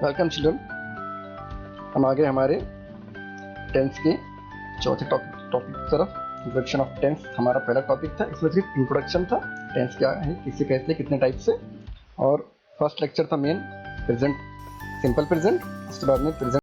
Welcome children. हम आगे हमारे टेंस के चौथे टॉपिक की तरफ। इंट्रोडक्शन ऑफ टेंस हमारा पहला टॉपिक था। इसमें सिर्फ इंट्रोडक्शन था, टेंस क्या है, किसे कहते हैं, कितने टाइप से। और फर्स्ट लेक्चर था मेन प्रेजेंट, सिंपल प्रेजेंट। उसके बाद में प्रेजेंट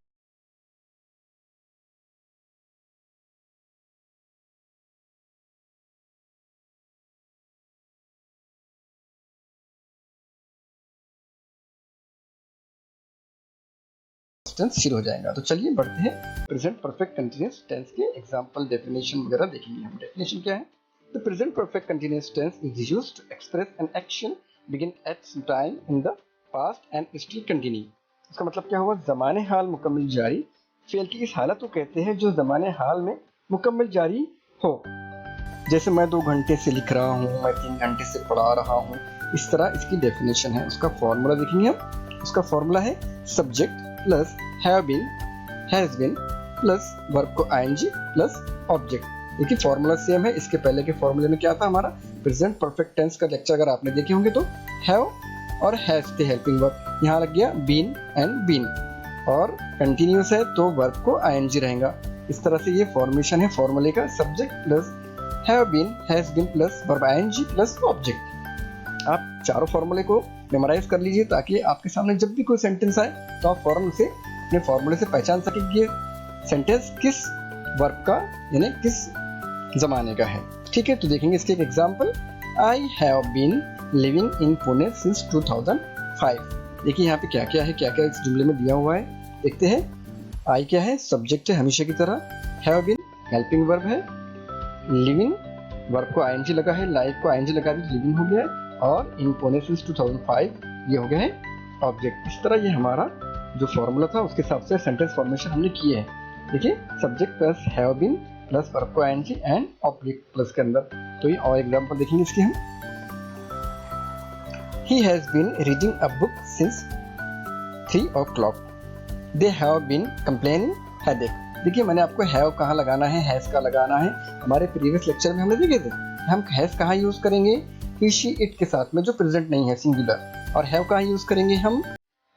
टेंस शुरू हो जाएगा। तो चलिए बढ़ते हैं प्रेजेंट परफेक्ट कंटिन्यूअस टेंस के एग्जांपल, डेफिनेशन वगैरह देखेंगे हम। डेफिनेशन क्या है? The present perfect continuous tense is used to express an action begin at some time in the past and still continue. इसका मतलब क्या हुआ? जमाने हाल मुकम्मल जारी फेल की इस हालत को कहते हैं जो जमाने हाल में मुकम्मल जारी हो। जैसे मैं 2 घंटे से लिख रहा हूँ, मैं 3 घंटे से पढ़ा रहा हूँ, इस तरह इसकी डेफिनेशन है। उसका फॉर्मूला देखेंगे हम। उसका फॉर्मूला है subject plus have been, has been plus verb को आईएनजी प्लस ऑब्जेक्ट। देखिए फॉर्मूला सेम है। इसके पहले के फॉर्मूले में क्या था हमारा? प्रेजेंट परफेक्ट टेंस का लेक्चर अगर आपने देखे होंगे तो हैव और हैज थे हेल्पिंग वर्ब, यहाँ लग गया बीन एंड बीन। और कंटिन्यूअस है तो वर्ब को आईएनजी रहेगा। इस तरह से ये फॉर्मेशन है फॉर्मूले का, subject plus have been, has been plus verb ING plus object. आप चारों फॉर्मूले को मेमोराइज कर लीजिए ताकि आपके सामने जब भी कोई सेंटेंस आए तो आप फौरन उसे अपने फॉर्मूले से पहचान सकें कि ये सेंटेंस किस वर्ब का यानी किस जमाने का है। ठीक है, तो देखेंगे इसके एक example. I have been living in Pune since 2005। देखिए यहाँ पे क्या क्या है, क्या क्या इस जुमले में दिया हुआ है, देखते हैं। आई क्या है? सब्जेक्ट है हमेशा की तरह। हैव बीन हेल्पिंग वर्ब है। लिविंग वर्ब को आईएनजी लगा है, लाइफ को आईएनजी लगा दी, लिविंग हो गया है। और इन पुणे सिंस 2005 ये हो गया है ऑब्जेक्ट। इस तरह ये हमारा जो फॉर्मूला था उसके हिसाब से सेंटेंस फॉर्मेशन हमने किए हैं। देखिए subject plus have been plus verb को आईएनजी एंड ऑब्जेक्ट प्लस के अंदर। तो ये और एग्जांपल देखेंगे इसके हम। He has been reading a book since 3 o'clock. They have been complaining headache. देखिए मैंने आपको हैव कहाँ लगाना है, हैज का लगाना है। हमारे प्रीवियस लेक्चर में हमने देखे थे हम हैज कहाँ यूज करेंगे, ही शी इट के साथ में जो प्रेजेंट नहीं है सिंगुलर। और हैव कहाँ यूज करेंगे हम?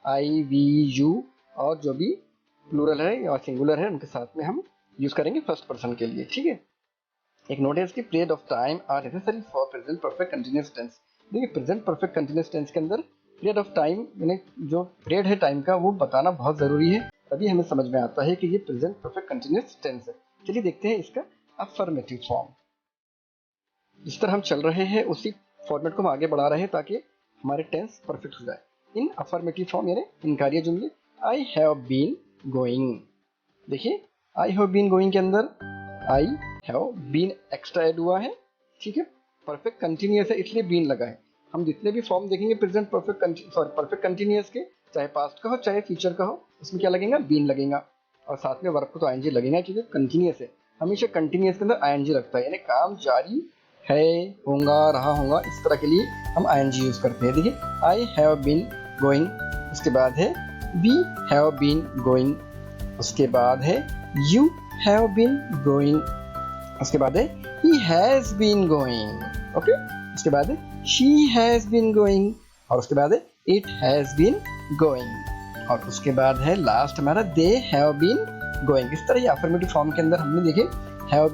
आई वी यू और जो भी प्लूरल है या सिंगुलर है उनके साथ में हम यूज करेंगे फर्स्ट पर्सन के लिए। ठीक है, एक नोट है इसकी, period of time are necessary for present perfect continuous tense. देखिए प्रेजेंट परफेक्ट कंटिन्यूअस टेंस के अंदर पीरियड ऑफ टाइम यानी जो पीरियड है टाइम का वो बताना बहुत जरूरी है, तभी हमें समझ में आता है कि ये प्रेजेंट परफेक्ट कंटिन्यूअस टेंस है। चलिए देखते हैं इसका अफर्मेटिव फॉर्म। जिस तरह हम चल रहे हैं उसी फॉर्मेट को हम आगे बढ़ा रहे हैं ताकि हमारे टेंस परफेक्ट हो जाए। इन अफर्मेटिव फॉर्म यानी इनकार्य जुमले, आई हैव बीन गोइंग। देखिए आई हैव बीन गोइंग के अंदर I have been extra add हुआ है। ठीक है, परफेक्ट कंटिन्यूअस है इसलिए बीन लगा है। हम जितने भी फॉर्म देखेंगे प्रेजेंट परफेक्ट कंटिन्यूअस के, चाहे पास्ट का हो चाहे फ्यूचर का हो, उसमें क्या लगेगा? बीन लगेगा। और साथ में वर्ब को तो आईएनजी लगेगा क्योंकि कंटिन्यूअस है। हमेशा कंटिन्यूअस के अंदर आईएनजी लगता है, यानी काम जारी है, होगा, रहा होगा, इस तरह के लिए हम आईएनजी यूज करते हैं। देखिए आई हैव बीन गोइंग, उसके बाद है वी हैव बीन गोइंग, उसके बाद है यू हैव बीन गोइंग, उसके बाद है he has been going, okay? उसके बाद है she has been going, और उसके बाद है it has been going, और उसके बाद है लास्ट हमारा they have been going। इस तरह ये अफर्मेटिव फॉर्म के अंदर हमने देखे have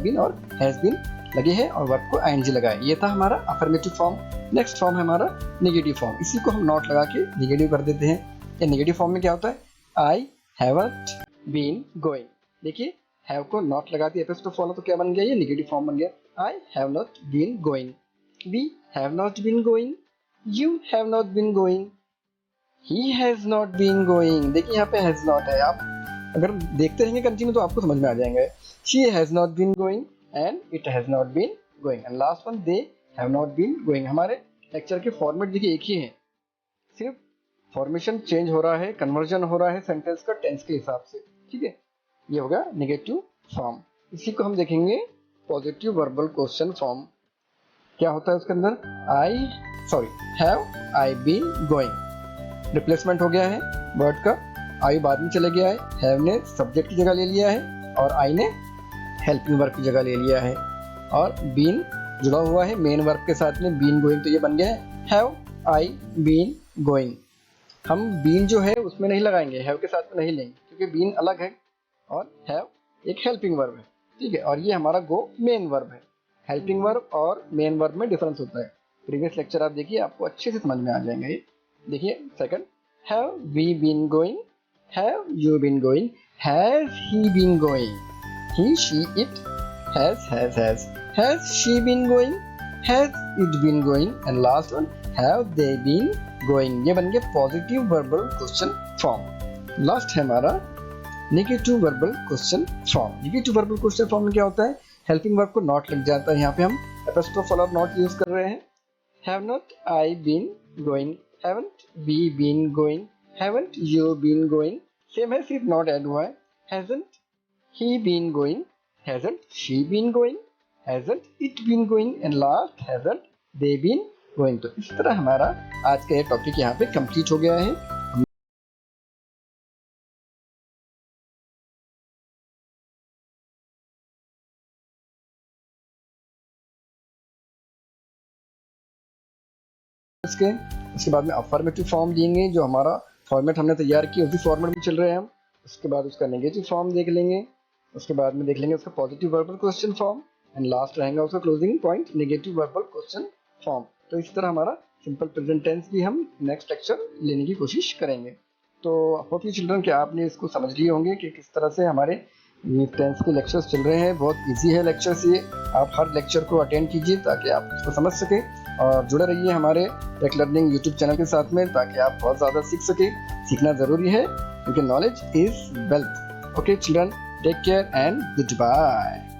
been और has been लगे हैं और वर्ब को आईएनजी लगाए। ये था हमारा अफर्मेटिव फॉर्म। नेक्स्ट फॉर्म है हमारा नेगेटिव फॉर्म। इसी को हम नॉट लगा के नेगेटिव कर देते हैं। ये नेगेटिव फॉर्म में क्या होता है? I haven't been going। देखिए हैव को नॉट लगा दिया एपिस्ट्रोफ वाला तो क्या बन गया? ये नेगेटिव फॉर्म बन गया। I have not been going, we have not been going, you have not been going, he has not been going. देखिए यहाँ पे हैज नॉट है, आप अगर देखते रहेंगे कंटिन्यू तो आपको समझ में आ जाएंगे। She has not been going and it has not been going, and last one they have not been going. हमारे लेक्चर के फॉर्मेट देखिए एक ही है, सिर्फ फॉर्मेशन चेंज हो रहा है, कन्वर्जन हो रहा है सेंटेंस का टेंस के हिसाब से। ठीक है, ये होगा नेगेटिव फॉर्म। इसी को हम देखेंगे पॉजिटिव वर्बल क्वेश्चन फॉर्म। क्या होता है उसके अंदर? Have I been going, replacement हो गया है वर्ड का, आई बाद में चले गया है, हैव ने सब्जेक्ट की जगह ले लिया है और आई ने हेल्पिंग वर्ब की जगह ले लिया है, और बीन जुड़ा हुआ है मेन वर्ब के साथ में, बीन गोइंग, तो ये बन गया है हैव आई बीन गोइंग। हम बीन जो है उसमें नहीं लगाएंगे, हैव के साथ में नहीं लेंगे, क्योंकि बीन अलग है और हैव एक हेल्पिंग वर्ब है, ठीक है। और ये हमारा गो मेन वर्ब है। हेल्पिंग वर्ब और मेन वर्ब में डिफरेंस होता है। प्रीवियस लेक्चर आप देखिए, आपको अच्छे से समझ में आ जाएंगे ये। देखिए second, have we been going, have you been going, has he been going, he she it, has she been going, has it been going, and last one, have they been going. ये बन गया positive verbal question form. Last है हमारा negative verbal question form. Negative verbal question form में क्या होता है, helping verb को नॉट लग जाता है, यहाँ पे हम एपोस्ट्रोफ वाला नॉट यूज कर रहे हैं। Have not I been going, haven't we been going, haven't you been going, same है सिर्फ नॉट ऐड हुआ है। Hasn't he been going, hasn't she been going, hasn't it been going, and last hasn't they been going. तो इस तरह हमारा आज का ये टॉपिक यहाँ पे कंप्लीट हो गया है। इसके बाद में अफर्मेटिव फॉर्म देंगे, जो हमारा फॉर्मेट हमने तैयार किया उसी फॉर्मेट में चल रहे हैं हम। उसके बाद उसका नेगेटिव फॉर्म देख लेंगे, उसके बाद में देख लेंगे उसका positive verbal question form, and last रहेगा उसका closing point negative verbal question form. तो इस तरह हमारा सिंपल प्रेजेंट टेंस भी हम नेक्स्ट लेक्चर लेने की कोशिश करेंगे। तो होप यू चिल्ड्रन कि आपने इसको समझ लिए होंगे कि किस तरह से हमारे ये टेंस के लेक्चर्स चल रहे हैं। बहुत इजी है लेक्चर्स ये, आप हर लेक्चर को अटेंड कीजिए ताकि आप इसको समझ सकें, और जुड़े रहिए हमारे टेक लर्निंग यूट्यूब चैनल के साथ में, ताकि आप बहुत ज़्यादा सीख सकें। सीखना ज़रूरी है क्योंकि knowledge is wealth. Okay children, take care and good bye.